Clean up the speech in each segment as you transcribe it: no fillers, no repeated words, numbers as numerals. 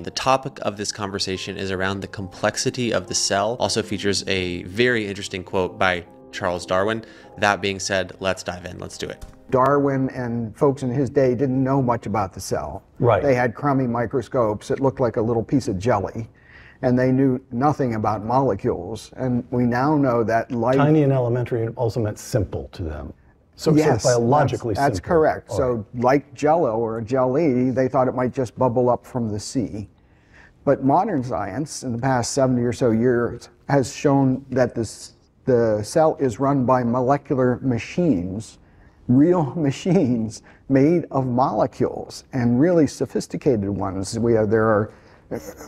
The topic of this conversation is around the complexity of the cell. Also features a very interesting quote by Charles Darwin. That being said, let's dive in. Let's do it. Darwin and folks in his day didn't know much about the cell. Right. They had crummy microscopes. It looked like a little piece of jelly. And they knew nothing about molecules. And we now know that life... Tiny and elementary also meant simple to them. So, yes, so biologically that's simple. correct. All so right. like Jello or a jelly, they thought it might just bubble up from the sea. But modern science, in the past 70 or so years, has shown that the cell is run by molecular machines, real machines made of molecules, and really sophisticated ones. There are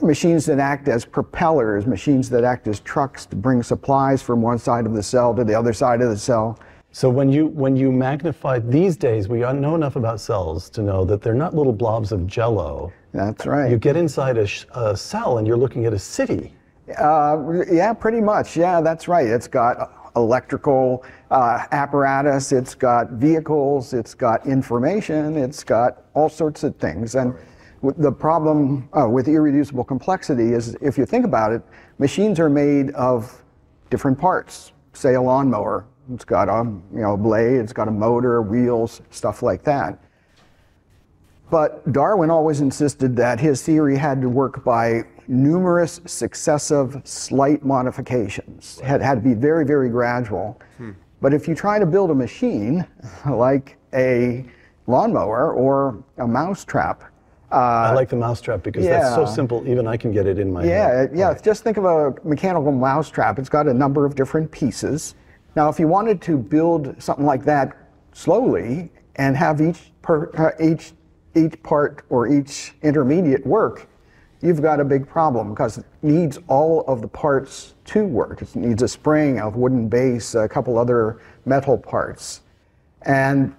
machines that act as propellers, machines that act as trucks to bring supplies from one side of the cell to the other side of the cell. So when you magnify, these days we know enough about cells to know that they're not little blobs of Jello. That's right. You get inside a cell and you're looking at a city. Yeah, pretty much. Yeah, that's right. It's got electrical apparatus, it's got vehicles, it's got information, it's got all sorts of things. And the problem with irreducible complexity is, if you think about it, machines are made of different parts. Say a lawnmower. It's got a blade, it's got a motor, wheels, stuff like that. But Darwin always insisted that his theory had to work by numerous successive slight modifications. It had to be very, very gradual. But if you try to build a machine like a lawnmower or a mousetrap, I like the mousetrap because that's so simple, even I can get it in my head. Yeah, right. Just think of a mechanical mousetrap. It's got a number of different pieces. Now, if you wanted to build something like that slowly and have each part or each intermediate work, you've got a big problem, because it needs all of the parts to work. It needs a spring, a wooden base, a couple other metal parts. And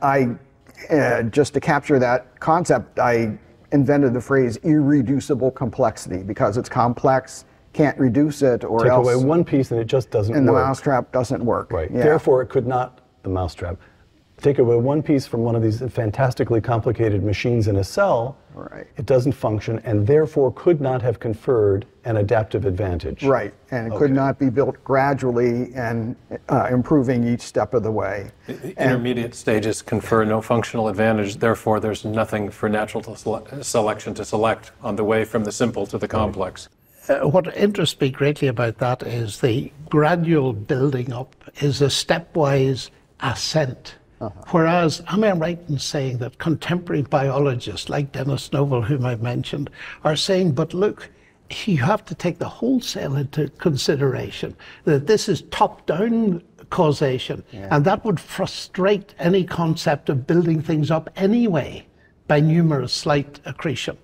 just to capture that concept, I invented the phrase irreducible complexity, because it's complex, can't reduce it, or Take else away one piece and it just doesn't work. And the mousetrap doesn't work. Right. Yeah. Therefore, it could not, the mousetrap, take away one piece from one of these fantastically complicated machines in a cell, right. It doesn't function, and therefore could not have conferred an adaptive advantage. Right, and it could not be built gradually and improving each step of the way. The intermediate stages confer no functional advantage, therefore there's nothing for natural selection to select on the way from the simple to the complex. What interests me greatly about that is the gradual building up is a stepwise ascent. Whereas, am I right in saying that contemporary biologists like Dennis Noble, whom I mentioned, are saying, but look, you have to take the whole cell into consideration, that this is top-down causation, and that would frustrate any concept of building things up anyway by numerous slight accretion.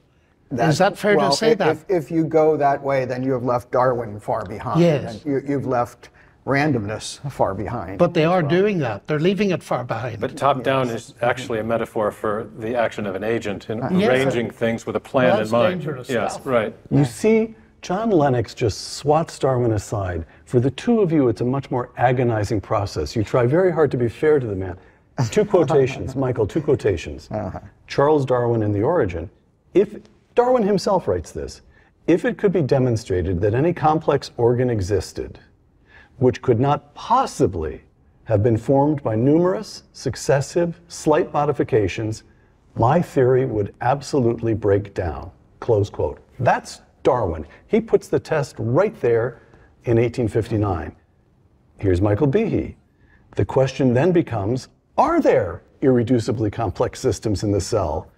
Is that fair to say that? If you go that way, then you have left Darwin far behind. Yes. And you've left randomness far behind. But they are doing that. They're leaving it far behind. But top-down is actually a metaphor for the action of an agent in arranging things with a plan in mind. Dangerous yes, stuff. right. You see, John Lennox just swats Darwin aside. For the two of you, it's a much more agonizing process. You try very hard to be fair to the man. Two quotations, Michael, two quotations. Charles Darwin in The Origin. If Darwin himself writes this, if it could be demonstrated that any complex organ existed, which could not possibly have been formed by numerous, successive, slight modifications, my theory would absolutely break down. Close quote. That's Darwin. He puts the test right there in 1859. Here's Michael Behe. The question then becomes, are there irreducibly complex systems in the cell?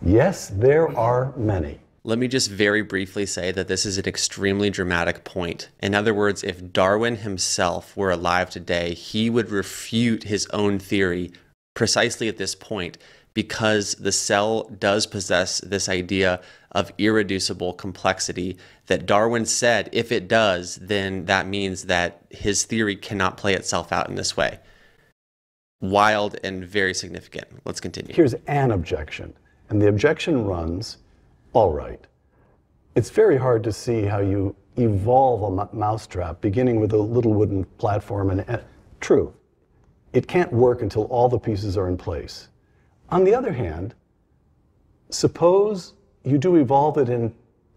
Yes, there are many. Let me just very briefly say that this is an extremely dramatic point. In other words, if Darwin himself were alive today, he would refute his own theory precisely at this point, because the cell does possess this idea of irreducible complexity that Darwin said, if it does, then that means that his theory cannot play itself out in this way. Wild and very significant. Let's continue. Here's an objection, and the objection runs, all right, it's very hard to see how you evolve a mousetrap beginning with a little wooden platform, and true, it can't work until all the pieces are in place. On the other hand, suppose you do evolve it in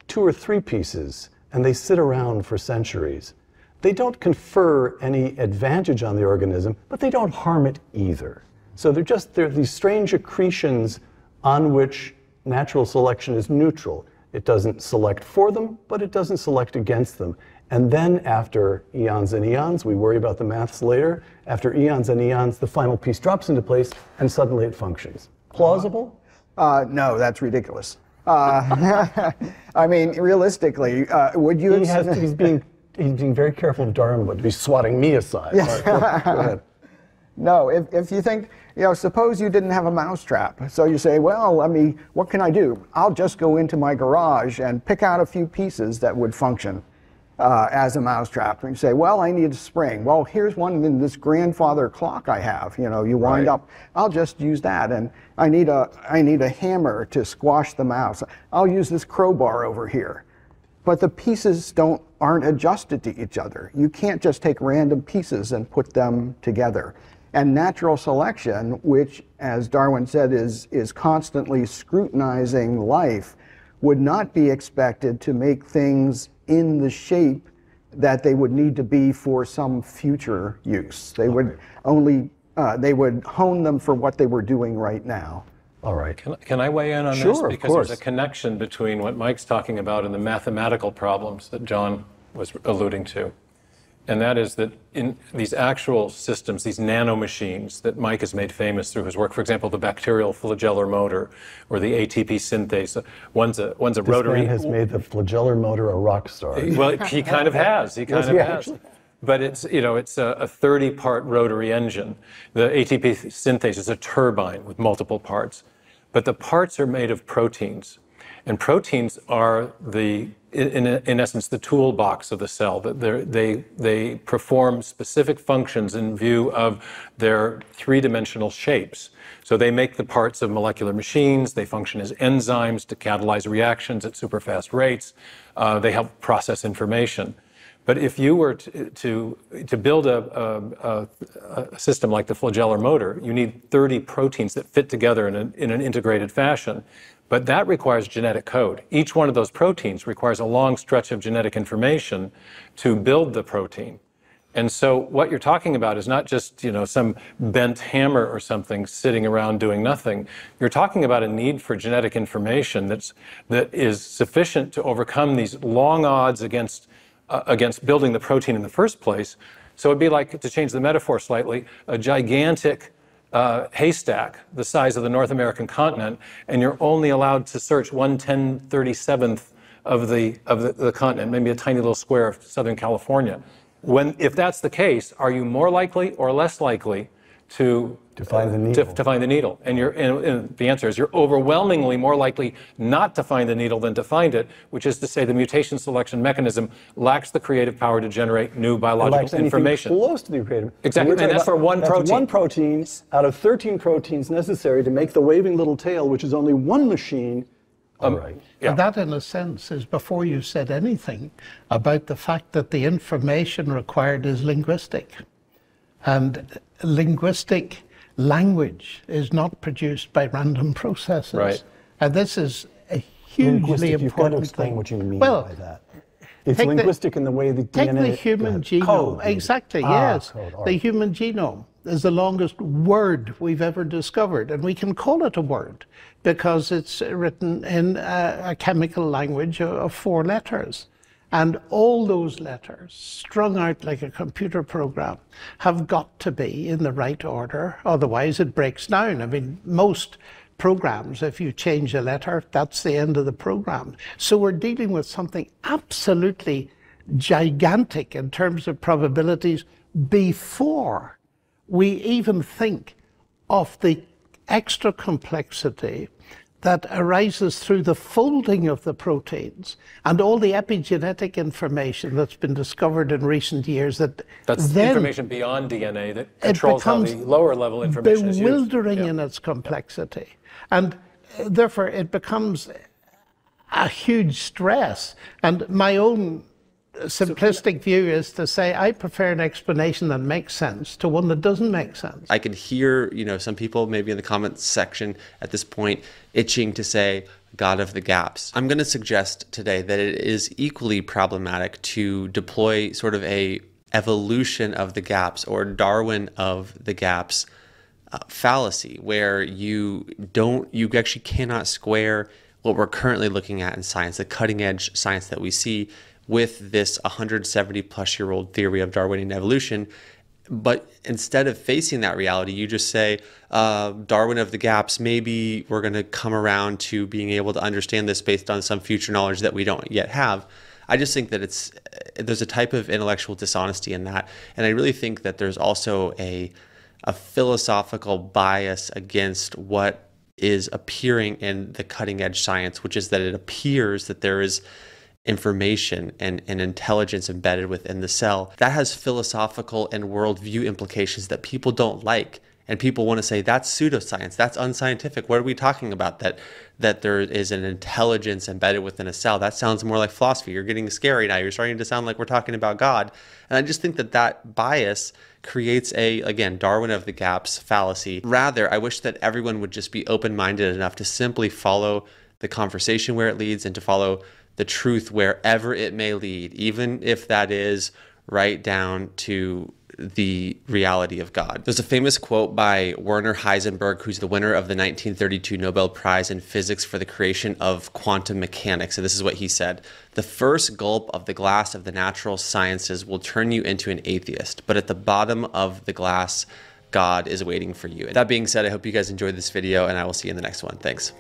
2 or 3 pieces and they sit around for centuries. They don't confer any advantage on the organism, but they don't harm it either. So they're these strange accretions on which natural selection is neutral. It doesn't select for them, but it doesn't select against them. And then after eons and eons, we worry about the maths later, after eons and eons, the final piece drops into place and suddenly it functions. Plausible? No, that's ridiculous. I mean, realistically, would you... He's being very careful of Darwin, but to be swatting me aside. Yeah. Right, go ahead. No, if you think, suppose you didn't have a mousetrap. So you say, well, what can I do? I'll just go into my garage and pick out a few pieces that would function as a mousetrap. And you say, well, I need a spring. Well, here's one in this grandfather clock I have. You wind up, I'll just use that. And I need a hammer to squash the mouse. I'll use this crowbar over here. But the pieces aren't adjusted to each other. You can't just take random pieces and put them together. And natural selection, which, as Darwin said, is constantly scrutinizing life, would not be expected to make things in the shape that they would need to be for some future use. They would only, they would hone them for what they were doing right now. All right. Can I weigh in on Sure, this? of Because course. there's a connection between what Mike's talking about and the mathematical problems that John was alluding to. And that is that in these actual systems, these nanomachines that Mike has made famous through his work, for example, the bacterial flagellar motor or the ATP synthase, one's a rotary... This man has made the flagellar motor a rock star. Well, he kind of has. He kind of has. But it's, it's a 30-part rotary engine. The ATP synthase is a turbine with multiple parts. But the parts are made of proteins. And proteins are in essence, the toolbox of the cell. They perform specific functions in view of their three-dimensional shapes. So they make the parts of molecular machines. They function as enzymes to catalyze reactions at super fast rates. They help process information. But if you were to build a system like the flagellar motor, you need 30 proteins that fit together in an integrated fashion. But that requires genetic code. Each one of those proteins requires a long stretch of genetic information to build the protein. And so what you're talking about is not just, some bent hammer or something sitting around doing nothing. You're talking about a need for genetic information that is sufficient to overcome these long odds against building the protein in the first place. So it'd be like, to change the metaphor slightly, a gigantic haystack the size of the North American continent, and you're only allowed to search 1/1037th of the continent, maybe a tiny little square of Southern California. If that's the case, are you more likely or less likely to find the needle? To find the needle. And the answer is you're overwhelmingly more likely not to find the needle than to find it, which is to say the mutation selection mechanism lacks the creative power to generate new biological information. Close to the creative. Exactly, and that's for one protein. That's one protein out of 13 proteins necessary to make the waving little tail, which is only one machine. All right. Yeah. And that, in a sense, is before you said anything about the fact that the information required is linguistic. And linguistic language is not produced by random processes. Right. And this is a hugely important You've got to explain thing. what you mean by that. It's take linguistic in the way the take DNA... the human genome. Code. Exactly, yes. Code. All The right. human genome is the longest word we've ever discovered. And we can call it a word because it's written in a chemical language of 4 letters. And all those letters, strung out like a computer program, have got to be in the right order, otherwise it breaks down. I mean, most programs, if you change a letter, that's the end of the program. So we're dealing with something absolutely gigantic in terms of probabilities before we even think of the extra complexity that arises through the folding of the proteins and all the epigenetic information that's been discovered in recent years. That's then information beyond DNA that controls how the lower level information is used. Bewildering in its complexity. And therefore it becomes a huge stress. And my own simplistic view is to say I prefer an explanation that makes sense to one that doesn't make sense. I could hear, some people maybe in the comments section at this point itching to say, God of the gaps. I'm going to suggest today that it is equally problematic to deploy sort of a evolution of the gaps or Darwin of the gaps fallacy, where you actually cannot square what we're currently looking at in science, the cutting edge science that we see, with this 170 plus year old theory of Darwinian evolution. But instead of facing that reality, you just say, Darwin of the gaps, maybe we're going to come around to being able to understand this based on some future knowledge that we don't yet have. I just think that there's a type of intellectual dishonesty in that. And I really think that there's also a philosophical bias against what is appearing in the cutting edge science, which is that it appears that there is information and intelligence embedded within the cell. That has philosophical and worldview implications that people don't like. And people want to say, that's pseudoscience, that's unscientific. What are we talking about? That there is an intelligence embedded within a cell. That sounds more like philosophy. You're getting scary now. You're starting to sound like we're talking about God. And I just think that bias creates again, Darwin of the gaps fallacy. Rather, I wish that everyone would just be open-minded enough to simply follow the conversation where it leads and to follow the truth wherever it may lead, even if that is right down to the reality of God. There's a famous quote by Werner Heisenberg, who's the winner of the 1932 Nobel Prize in Physics for the creation of quantum mechanics. And this is what he said: "The first gulp of the glass of the natural sciences will turn you into an atheist, but at the bottom of the glass, God is waiting for you." That being said, I hope you guys enjoyed this video, and I will see you in the next one. Thanks.